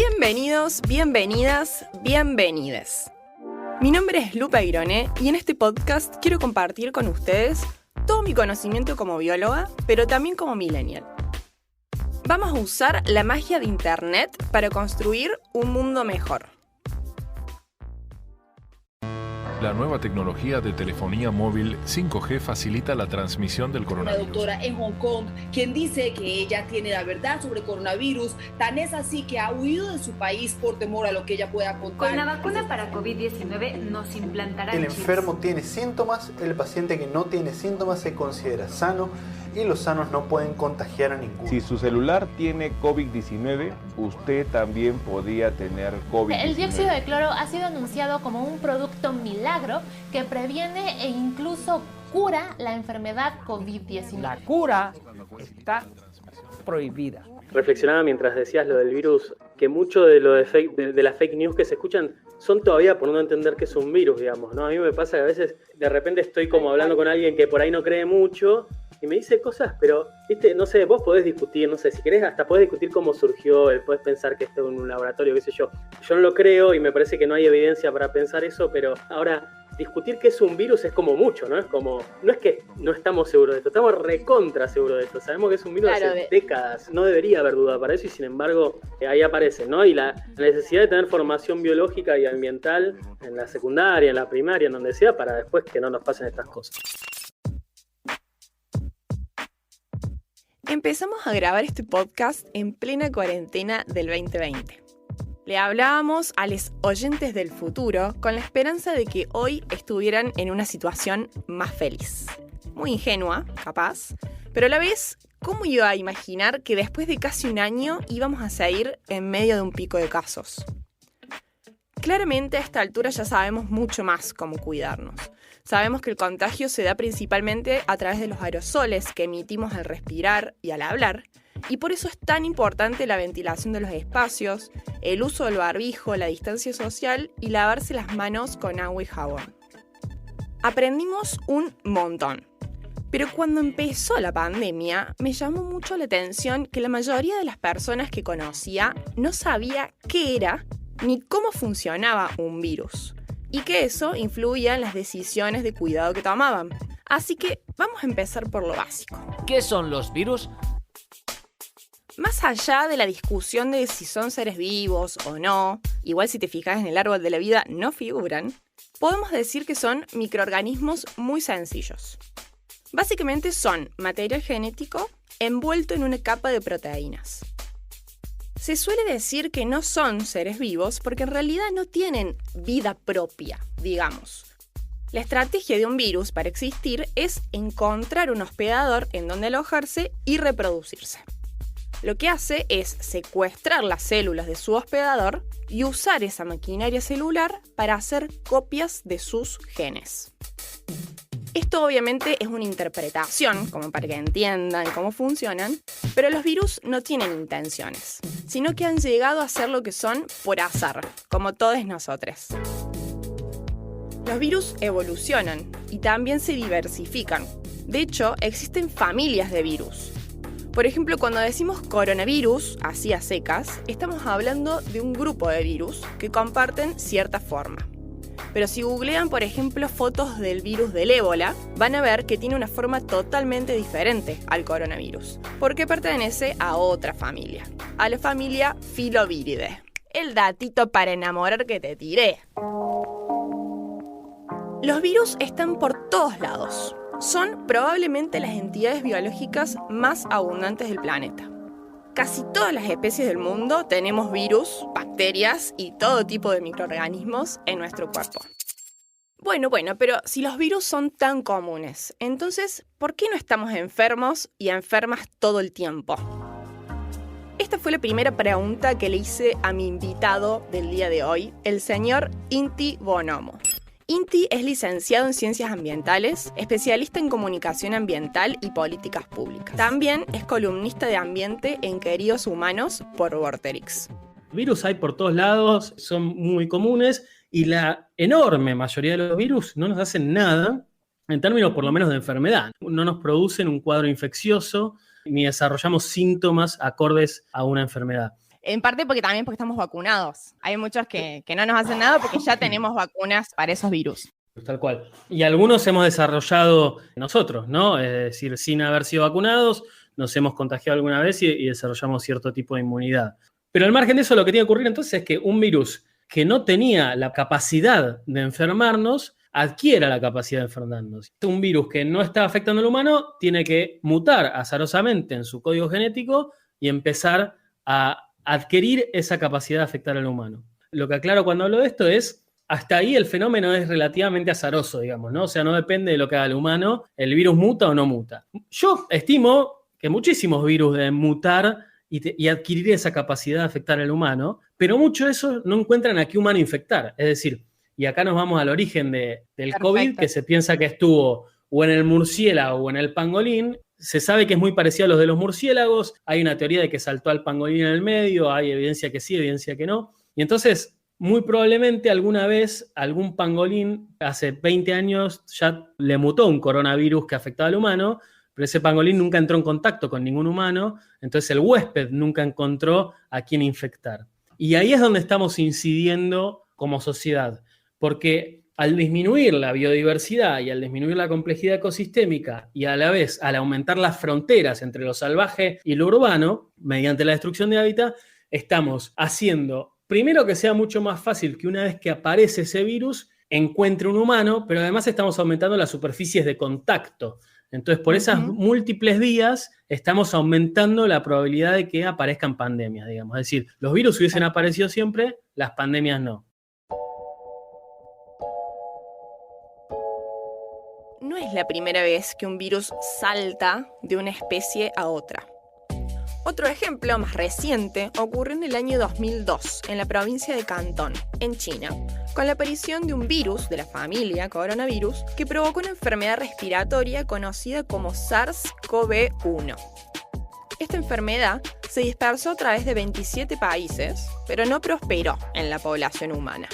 Bienvenidos, bienvenidas, bienvenides. Mi nombre es Lupa Ironé y en este podcast quiero compartir con ustedes todo mi conocimiento como bióloga, pero también como millennial. Vamos a usar la magia de Internet para construir un mundo mejor. La nueva tecnología de telefonía móvil 5G facilita la transmisión del coronavirus. Una doctora en Hong Kong, quien dice que ella tiene la verdad sobre coronavirus, tan es así que ha huido de su país por temor a lo que ella pueda contar. Con la vacuna para COVID-19 nos implantarán El chips. enfermo tiene síntomas, el paciente que no tiene síntomas se considera sano y los sanos no pueden contagiar a ninguno. Si su celular tiene COVID-19, usted también podría tener COVID-19. El dióxido de cloro ha sido anunciado como un producto milagro que previene e incluso cura la enfermedad COVID-19. La cura está prohibida. Reflexionaba mientras decías lo del virus, que mucho de lo de las fake news que se escuchan son todavía por no entender que es un virus, digamos, ¿no? A mí me pasa que a veces de repente estoy como hablando con alguien que por ahí no cree mucho y me dice cosas, pero, viste, no sé, vos podés discutir, no sé, si querés hasta podés discutir cómo surgió, podés pensar que esto en un laboratorio, qué sé yo. Yo no lo creo y me parece que no hay evidencia para pensar eso, pero ahora discutir que es un virus es como mucho, ¿no? Es como, no es que no estamos seguros de esto, estamos recontra seguros de esto. Sabemos que es un virus hace décadas, no debería haber duda para eso y sin embargo ahí aparece, ¿no? Y la necesidad de tener formación biológica y ambiental en la secundaria, en la primaria, en donde sea, para después que no nos pasen estas cosas. Empezamos a grabar este podcast en plena cuarentena del 2020. Le hablábamos a los oyentes del futuro con la esperanza de que hoy estuvieran en una situación más feliz. Muy ingenua, capaz, pero a la vez, ¿cómo iba a imaginar que después de casi un año íbamos a seguir en medio de un pico de casos? Claramente a esta altura ya sabemos mucho más cómo cuidarnos. Sabemos que el contagio se da principalmente a través de los aerosoles que emitimos al respirar y al hablar, y por eso es tan importante la ventilación de los espacios, el uso del barbijo, la distancia social y lavarse las manos con agua y jabón. Aprendimos un montón, pero cuando empezó la pandemia me llamó mucho la atención que la mayoría de las personas que conocía no sabía qué era ni cómo funcionaba un virus, y que eso influía en las decisiones de cuidado que tomaban. Así que vamos a empezar por lo básico. ¿Qué son los virus? Más allá de la discusión de si son seres vivos o no, igual si te fijas en el árbol de la vida no figuran, podemos decir que son microorganismos muy sencillos. Básicamente son material genético envuelto en una capa de proteínas. Se suele decir que no son seres vivos porque en realidad no tienen vida propia, digamos. La estrategia de un virus para existir es encontrar un hospedador en donde alojarse y reproducirse. Lo que hace es secuestrar las células de su hospedador y usar esa maquinaria celular para hacer copias de sus genes. Esto obviamente es una interpretación, como para que entiendan cómo funcionan, pero los virus no tienen intenciones, sino que han llegado a ser lo que son por azar, como todos nosotros. Los virus evolucionan y también se diversifican. De hecho, existen familias de virus. Por ejemplo, cuando decimos coronavirus, así a secas, estamos hablando de un grupo de virus que comparten cierta forma. Pero si googlean, por ejemplo, fotos del virus del ébola, van a ver que tiene una forma totalmente diferente al coronavirus, porque pertenece a otra familia, a la familia Filoviridae. El datito para enamorar que te tiré. Los virus están por todos lados. Son probablemente las entidades biológicas más abundantes del planeta. Casi todas las especies del mundo tenemos virus, bacterias y todo tipo de microorganismos en nuestro cuerpo. Bueno, pero si los virus son tan comunes, entonces, ¿por qué no estamos enfermos y enfermas todo el tiempo? Esta fue la primera pregunta que le hice a mi invitado del día de hoy, el señor Inti Bonomo. Inti es licenciado en Ciencias Ambientales, especialista en Comunicación Ambiental y Políticas Públicas. También es columnista de ambiente en Queridos Humanos por Vorterix. Virus hay por todos lados, son muy comunes y la enorme mayoría de los virus no nos hacen nada en términos por lo menos de enfermedad. No nos producen un cuadro infeccioso ni desarrollamos síntomas acordes a una enfermedad. En parte porque estamos vacunados. Hay muchos que no nos hacen nada porque ya tenemos vacunas para esos virus. Tal cual. Y algunos hemos desarrollado nosotros, ¿no? Es decir, sin haber sido vacunados, nos hemos contagiado alguna vez y desarrollamos cierto tipo de inmunidad. Pero al margen de eso, lo que tiene que ocurrir entonces es que un virus que no tenía la capacidad de enfermarnos, adquiera la capacidad de enfermarnos. Un virus que no está afectando al humano tiene que mutar azarosamente en su código genético y empezar a adquirir esa capacidad de afectar al humano. Lo que aclaro cuando hablo de esto es, hasta ahí el fenómeno es relativamente azaroso, digamos, ¿no? O sea, no depende de lo que haga el humano, el virus muta o no muta. Yo estimo que muchísimos virus deben mutar y adquirir esa capacidad de afectar al humano, pero mucho de eso no encuentran a qué humano infectar. Es decir, y acá nos vamos al origen del Perfecto. COVID, que se piensa que estuvo o en el murciélago o en el pangolín. Se sabe que es muy parecido a los de los murciélagos. Hay una teoría de que saltó al pangolín en el medio. Hay evidencia que sí, evidencia que no. Y entonces, muy probablemente alguna vez algún pangolín, hace 20 años, ya le mutó un coronavirus que afectaba al humano, pero ese pangolín nunca entró en contacto con ningún humano. Entonces el huésped nunca encontró a quién infectar. Y ahí es donde estamos incidiendo como sociedad. Porque al disminuir la biodiversidad y al disminuir la complejidad ecosistémica y a la vez al aumentar las fronteras entre lo salvaje y lo urbano, mediante la destrucción de hábitat, estamos haciendo, primero, que sea mucho más fácil que una vez que aparece ese virus, encuentre un humano, pero además estamos aumentando las superficies de contacto. Entonces, por esas múltiples vías, estamos aumentando la probabilidad de que aparezcan pandemias, digamos. Es decir, los virus hubiesen aparecido siempre, las pandemias no. No es la primera vez que un virus salta de una especie a otra. Otro ejemplo más reciente ocurrió en el año 2002 en la provincia de Cantón, en China, con la aparición de un virus de la familia coronavirus que provocó una enfermedad respiratoria conocida como SARS-CoV-1. Esta enfermedad se dispersó a través de 27 países, pero no prosperó en la población humana.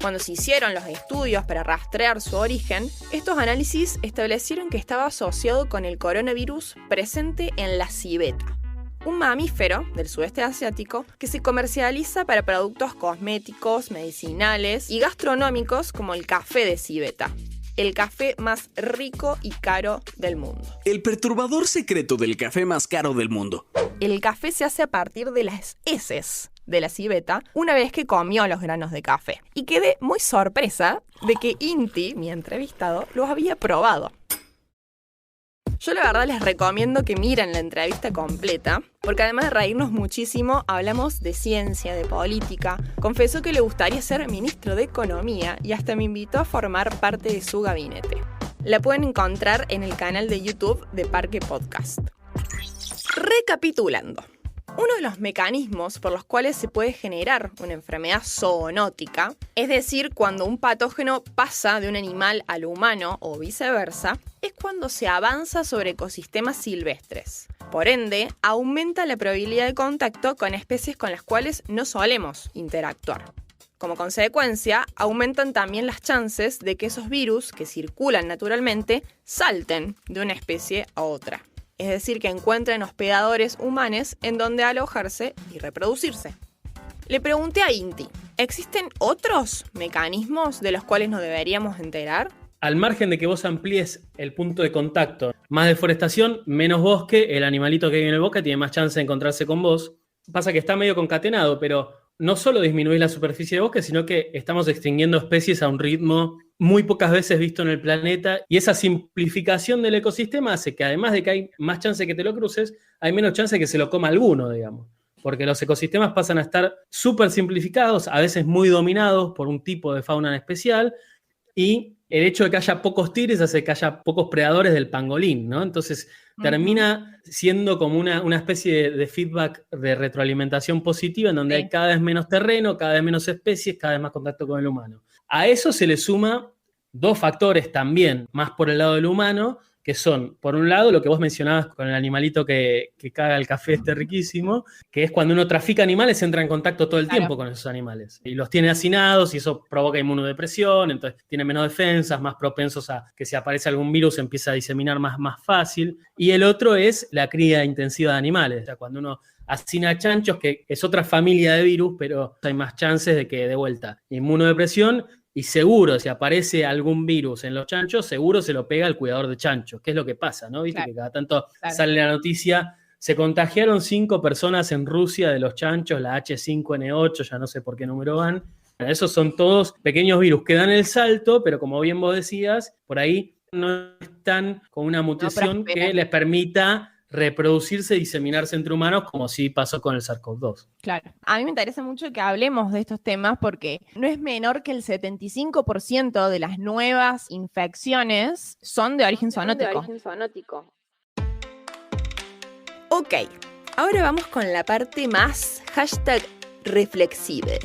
Cuando se hicieron los estudios para rastrear su origen, estos análisis establecieron que estaba asociado con el coronavirus presente en la civeta, un mamífero del sudeste asiático que se comercializa para productos cosméticos, medicinales y gastronómicos como el café de civeta, el café más rico y caro del mundo. El perturbador secreto del café más caro del mundo. El café se hace a partir de las heces de la civeta una vez que comió los granos de café. Y quedé muy sorpresa de que Inti, mi entrevistado, los había probado. Yo la verdad les recomiendo que miren la entrevista completa, porque además de reírnos muchísimo, hablamos de ciencia, de política. Confesó que le gustaría ser ministro de Economía y hasta me invitó a formar parte de su gabinete. La pueden encontrar en el canal de YouTube de Parque Podcast. Recapitulando. Uno de los mecanismos por los cuales se puede generar una enfermedad zoonótica, es decir, cuando un patógeno pasa de un animal al humano o viceversa, es cuando se avanza sobre ecosistemas silvestres. Por ende, aumenta la probabilidad de contacto con especies con las cuales no solemos interactuar. Como consecuencia, aumentan también las chances de que esos virus que circulan naturalmente salten de una especie a otra. Es decir, que encuentren hospedadores humanos en donde alojarse y reproducirse. Le pregunté a Inti, ¿existen otros mecanismos de los cuales nos deberíamos enterar? Al margen de que vos amplíes el punto de contacto, más deforestación, menos bosque, el animalito que vive en el bosque tiene más chance de encontrarse con vos. Pasa que está medio concatenado, pero no solo disminuís la superficie de bosque, sino que estamos extinguiendo especies a un ritmo muy pocas veces visto en el planeta, y esa simplificación del ecosistema hace que, además de que hay más chance de que te lo cruces, hay menos chance de que se lo coma alguno, digamos. Porque los ecosistemas pasan a estar súper simplificados, a veces muy dominados por un tipo de fauna en especial, y el hecho de que haya pocos tigres hace que haya pocos predadores del pangolín, ¿no? Entonces termina siendo como una especie de feedback, de retroalimentación positiva, en donde hay cada vez menos terreno, cada vez menos especies, cada vez más contacto con el humano. A eso se le suma dos factores también, más por el lado del humano, que son, por un lado, lo que vos mencionabas con el animalito que caga el café riquísimo, que es cuando uno trafica animales, entra en contacto todo el tiempo con esos animales. Y los tiene hacinados y eso provoca inmunodepresión, entonces tiene menos defensas, más propensos a que si aparece algún virus empieza a diseminar más fácil. Y el otro es la cría intensiva de animales, o sea, cuando uno hacina chanchos, que es otra familia de virus, pero hay más chances de que de vuelta inmunodepresión. Y seguro, si aparece algún virus en los chanchos, seguro se lo pega el cuidador de chanchos, que es lo que pasa, ¿no? Viste que cada tanto sale la noticia, se contagiaron 5 personas en Rusia de los chanchos, la H5N8, ya no sé por qué número van. Esos son todos pequeños virus que dan el salto, pero como bien vos decías, por ahí no están con una mutación que les permita reproducirse y diseminarse entre humanos, como sí pasó con el SARS-CoV-2. Claro. A mí me interesa mucho que hablemos de estos temas porque no es menor que el 75% de las nuevas infecciones son de origen zoonótico. Ok, ahora vamos con la parte más #reflexive.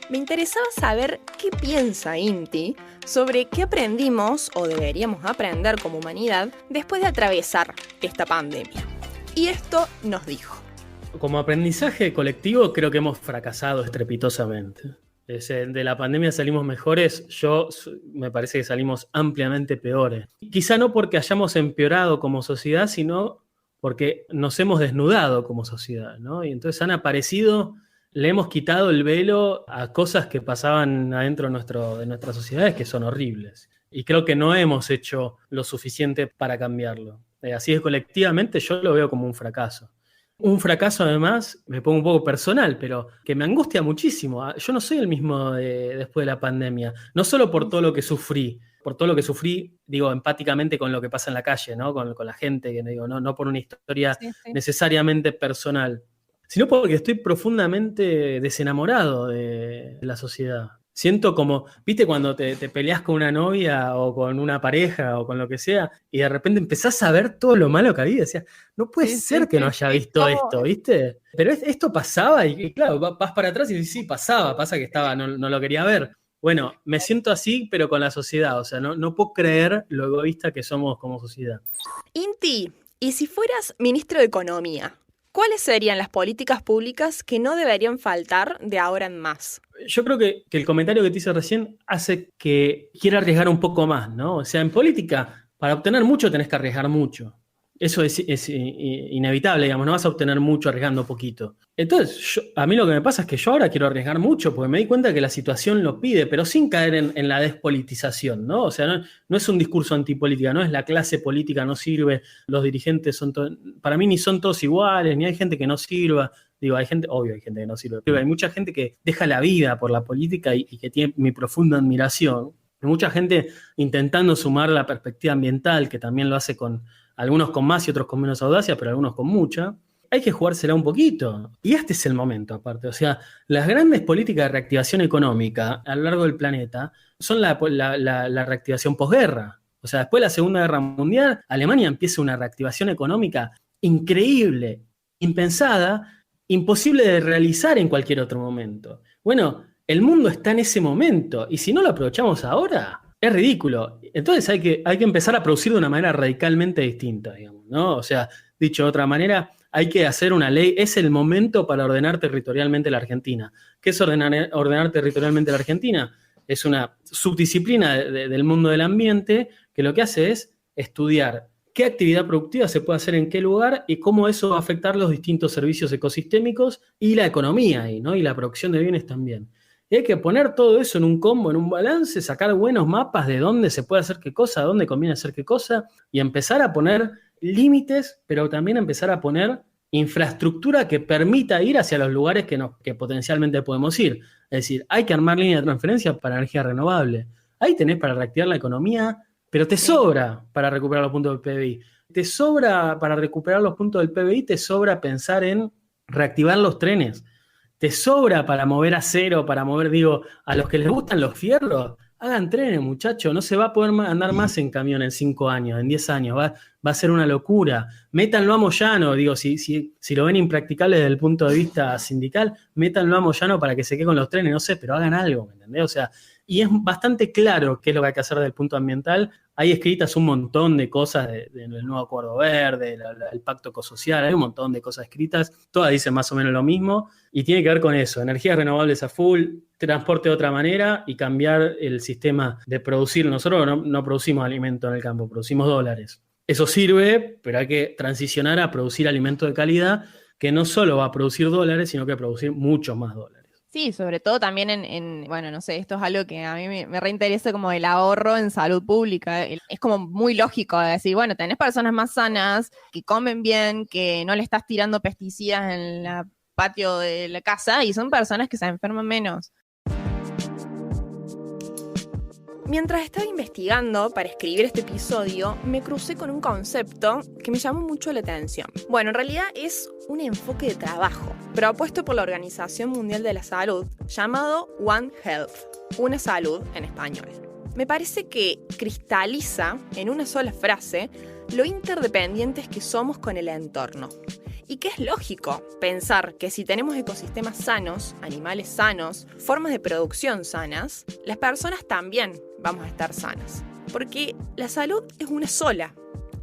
Me interesaba saber qué piensa Inti sobre qué aprendimos o deberíamos aprender como humanidad después de atravesar esta pandemia. Y esto nos dijo. Como aprendizaje colectivo creo que hemos fracasado estrepitosamente. De la pandemia salimos mejores, me parece que salimos ampliamente peores. Quizá no porque hayamos empeorado como sociedad, sino porque nos hemos desnudado como sociedad, ¿no? Y entonces han aparecido... Le hemos quitado el velo a cosas que pasaban adentro de nuestras sociedades que son horribles. Y creo que no hemos hecho lo suficiente para cambiarlo. Así es, colectivamente yo lo veo como un fracaso. Un fracaso, además, me pongo un poco personal, pero que me angustia muchísimo. Yo no soy el mismo después de la pandemia. No solo por todo lo que sufrí, digo, empáticamente con lo que pasa en la calle, ¿no? Con la gente, que digo, no por una historia necesariamente personal, sino porque estoy profundamente desenamorado de la sociedad. Siento como, ¿viste cuando te peleás con una novia o con una pareja o con lo que sea y de repente empezás a ver todo lo malo que había? Decías, no puede ser que no haya visto esto, ¿viste? Pero esto pasaba y claro, vas para atrás y dices, sí, pasa que no lo quería ver. Bueno, me siento así, pero con la sociedad. O sea, no puedo creer lo egoísta que somos como sociedad. Inti, ¿y si fueras ministro de Economía? ¿Cuáles serían las políticas públicas que no deberían faltar de ahora en más? Yo creo que el comentario que te hice recién hace que quiera arriesgar un poco más, ¿no? O sea, en política, para obtener mucho tenés que arriesgar mucho. Eso es inevitable, digamos, no vas a obtener mucho arriesgando poquito. Entonces, a mí lo que me pasa es que yo ahora quiero arriesgar mucho, porque me di cuenta que la situación lo pide, pero sin caer en la despolitización, ¿no? O sea, no es un discurso antipolítica, no es la clase política no sirve, los dirigentes son todos, para mí ni son todos iguales, ni hay gente que no sirva. Digo, hay gente que no sirve, pero hay mucha gente que deja la vida por la política y que tiene mi profunda admiración. Hay mucha gente intentando sumar la perspectiva ambiental, que también lo hace algunos con más y otros con menos audacia, pero algunos con mucha. Hay que jugársela un poquito. Y este es el momento, aparte. O sea, las grandes políticas de reactivación económica a lo largo del planeta son la reactivación posguerra. O sea, después de la Segunda Guerra Mundial, Alemania empieza una reactivación económica increíble, impensada, imposible de realizar en cualquier otro momento. Bueno, el mundo está en ese momento. Y si no lo aprovechamos ahora... es ridículo. Entonces hay que empezar a producir de una manera radicalmente distinta, digamos, ¿no? O sea, dicho de otra manera, hay que hacer una ley. Es el momento para ordenar territorialmente la Argentina. ¿Qué es ordenar territorialmente la Argentina? Es una subdisciplina del mundo del ambiente que lo que hace es estudiar qué actividad productiva se puede hacer en qué lugar y cómo eso va a afectar los distintos servicios ecosistémicos y la economía ahí, ¿no? Y la producción de bienes también. Y hay que poner todo eso en un combo, en un balance, sacar buenos mapas de dónde se puede hacer qué cosa, dónde conviene hacer qué cosa, y empezar a poner límites, pero también empezar a poner infraestructura que permita ir hacia los lugares que potencialmente podemos ir. Es decir, hay que armar líneas de transferencia para energía renovable. Ahí tenés para reactivar la economía, pero te sobra para recuperar los puntos del PBI. Te sobra para recuperar los puntos del PBI, te sobra pensar en reactivar los trenes. Te sobra para mover acero, para mover, a los que les gustan los fierros, hagan trenes, muchachos. No se va a poder andar más en camión en 5 años, en 10 años. Va a ser una locura. Métanlo a Moyano, si lo ven impracticable desde el punto de vista sindical, métanlo a Moyano para que se quede con los trenes, no sé, pero hagan algo, ¿me entendés? O sea, y es bastante claro qué es lo que hay que hacer desde el punto ambiental. Hay escritas un montón de cosas del nuevo Acuerdo Verde, el Pacto Ecosocial, hay un montón de cosas escritas, todas dicen más o menos lo mismo, y tiene que ver con eso, energías renovables a full, transporte de otra manera y cambiar el sistema de producir. Nosotros no producimos alimento en el campo, producimos dólares. Eso sirve, pero hay que transicionar a producir alimento de calidad, que no solo va a producir dólares, sino que va a producir muchos más dólares. Sí, sobre todo también bueno, no sé, esto es algo que a mí me reinteresa como el ahorro en salud pública. Es como muy lógico decir, bueno, tenés personas más sanas, que comen bien, que no le estás tirando pesticidas en el patio de la casa y son personas que se enferman menos. Mientras estaba investigando para escribir este episodio, me crucé con un concepto que me llamó mucho la atención. Bueno, en realidad es un enfoque de trabajo propuesto por la Organización Mundial de la Salud llamado One Health, una salud en español. Me parece que cristaliza en una sola frase lo interdependientes que somos con el entorno. Y que es lógico pensar que si tenemos ecosistemas sanos, animales sanos, formas de producción sanas, las personas también vamos a estar sanas. Porque la salud es una sola.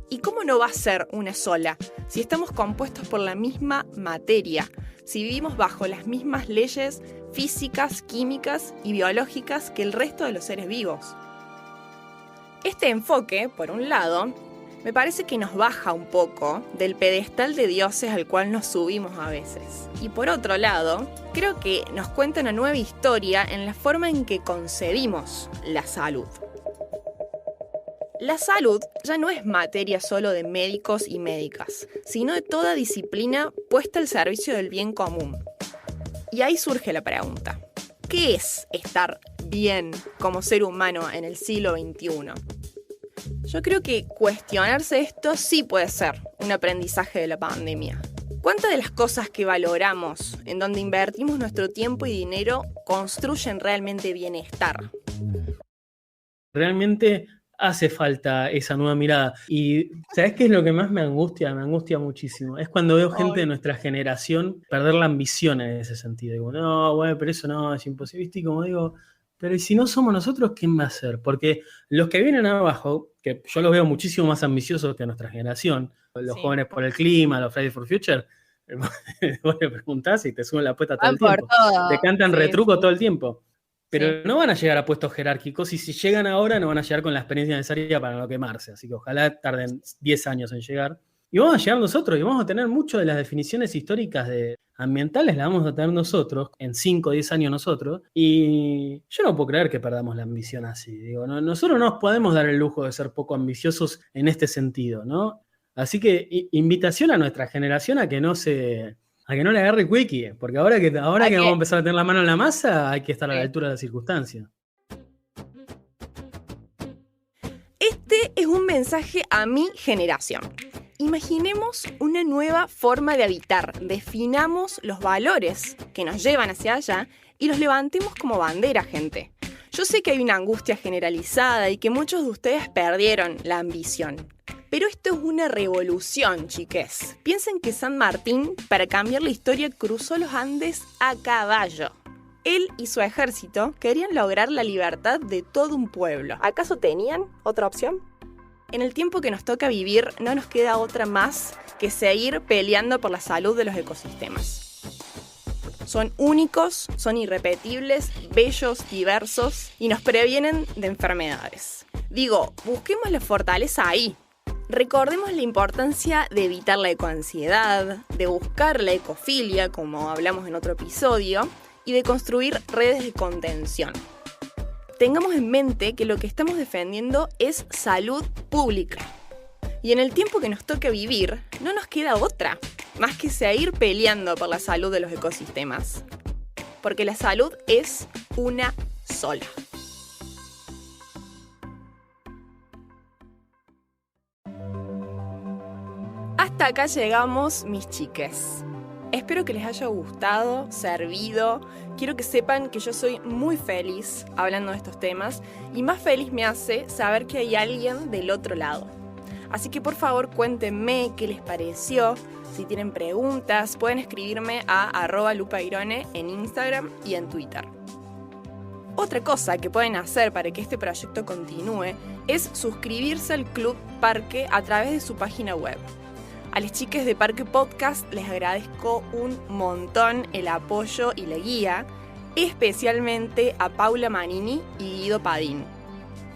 ¿Y cómo no va a ser una sola si estamos compuestos por la misma materia, si vivimos bajo las mismas leyes físicas, químicas y biológicas que el resto de los seres vivos? Este enfoque, por un lado, me parece que nos baja un poco del pedestal de dioses al cual nos subimos a veces. Y por otro lado, creo que nos cuenta una nueva historia en la forma en que concebimos la salud. La salud ya no es materia solo de médicos y médicas, sino de toda disciplina puesta al servicio del bien común. Y ahí surge la pregunta: ¿qué es estar bien como ser humano en el siglo XXI? Yo creo que cuestionarse esto sí puede ser un aprendizaje de la pandemia. ¿Cuántas de las cosas que valoramos, en donde invertimos nuestro tiempo y dinero, construyen realmente bienestar? Realmente hace falta esa nueva mirada. Y ¿sabés qué es lo que más me angustia? Me angustia muchísimo. Es cuando veo gente de nuestra generación perder la ambición en ese sentido. Digo, no, bueno, pero eso no, es imposible. Y como digo, pero si no somos nosotros, ¿quién va a ser? Porque los que vienen abajo, que yo los veo muchísimo más ambiciosos que nuestra generación, los jóvenes por el clima, los Fridays for Future, vos le preguntás y te suben la apuesta todo el tiempo. Te cantan retruco todo el tiempo. Pero no van a llegar a puestos jerárquicos, y si llegan ahora no van a llegar con la experiencia necesaria para no quemarse. Así que ojalá tarden 10 años en llegar. Y vamos a llegar nosotros y vamos a tener muchas de las definiciones históricas ambientales, las vamos a tener nosotros, en 5 o 10 años nosotros. Y yo no puedo creer que perdamos la ambición así. Digo, nosotros no nos podemos dar el lujo de ser poco ambiciosos en este sentido, ¿no? Así que invitación a nuestra generación a que no le agarre quickie, porque ahora que vamos a empezar a tener la mano en la masa, hay que estar a la altura de las circunstancias. Este es un mensaje a mi generación. Imaginemos una nueva forma de habitar, definamos los valores que nos llevan hacia allá y los levantemos como bandera, gente. Yo sé que hay una angustia generalizada y que muchos de ustedes perdieron la ambición. Pero esto es una revolución, chiques. Piensen que San Martín, para cambiar la historia, cruzó los Andes a caballo. Él y su ejército querían lograr la libertad de todo un pueblo. ¿Acaso tenían otra opción? En el tiempo que nos toca vivir, no nos queda otra más que seguir peleando por la salud de los ecosistemas. Son únicos, son irrepetibles, bellos, diversos y nos previenen de enfermedades. Digo, busquemos la fortaleza ahí. Recordemos la importancia de evitar la ecoansiedad, de buscar la ecofilia, como hablamos en otro episodio, y de construir redes de contención. Tengamos en mente que lo que estamos defendiendo es salud pública. Y en el tiempo que nos toque vivir, no nos queda otra, más que seguir peleando por la salud de los ecosistemas. Porque la salud es una sola. Hasta acá llegamos, mis chiques. Espero que les haya gustado, servido. Quiero que sepan que yo soy muy feliz hablando de estos temas y más feliz me hace saber que hay alguien del otro lado. Así que por favor cuéntenme qué les pareció. Si tienen preguntas, pueden escribirme a @lupairone en Instagram y en Twitter. Otra cosa que pueden hacer para que este proyecto continúe es suscribirse al Club Parque a través de su página web. A las chicas de Parque Podcast les agradezco un montón el apoyo y la guía, especialmente a Paula Manini y Guido Padín.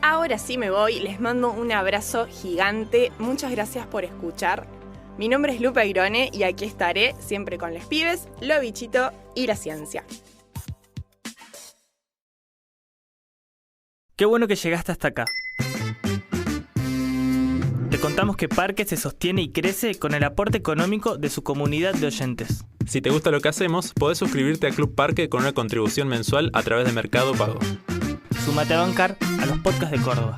Ahora sí me voy, les mando un abrazo gigante, muchas gracias por escuchar. Mi nombre es Lupe Airone y aquí estaré siempre con los pibes, lo bichito y la ciencia. Qué bueno que llegaste hasta acá. Te contamos que Parque se sostiene y crece con el aporte económico de su comunidad de oyentes. Si te gusta lo que hacemos, podés suscribirte a Club Parque con una contribución mensual a través de Mercado Pago. Súmate a bancar a los podcasts de Córdoba.